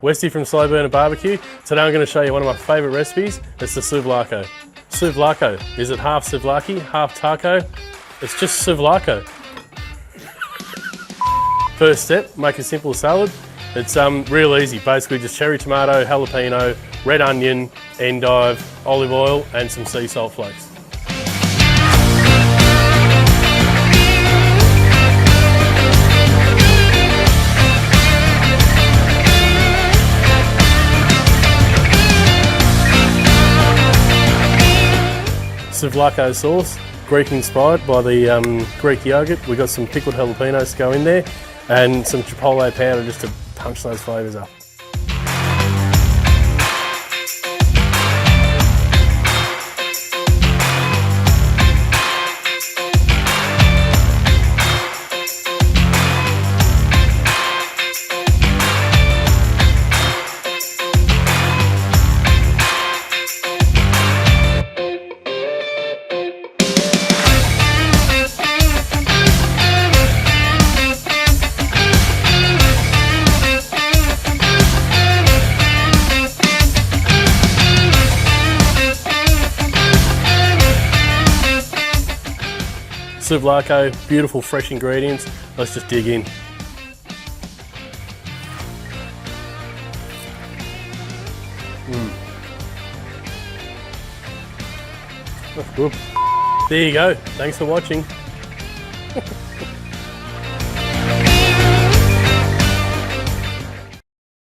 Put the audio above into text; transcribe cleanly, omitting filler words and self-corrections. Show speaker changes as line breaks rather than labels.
Westy from Slow Burner Barbecue. Today I'm going to show you one of my favourite recipes. It's the Souvlaco. Souvlaco. Is it half souvlaki, half taco? It's just Souvlaco. First step, make a simple salad. It's real easy. Basically just cherry tomato, jalapeno, red onion, endive, olive oil and some sea salt flakes. Souvlaco sauce, Greek inspired by the Greek yogurt. We've got some pickled jalapenos to go in there and some chipotle powder just to punch those flavours up. Souvlaco, beautiful fresh ingredients. Let's just dig in. That's good. There you go. Thanks for watching.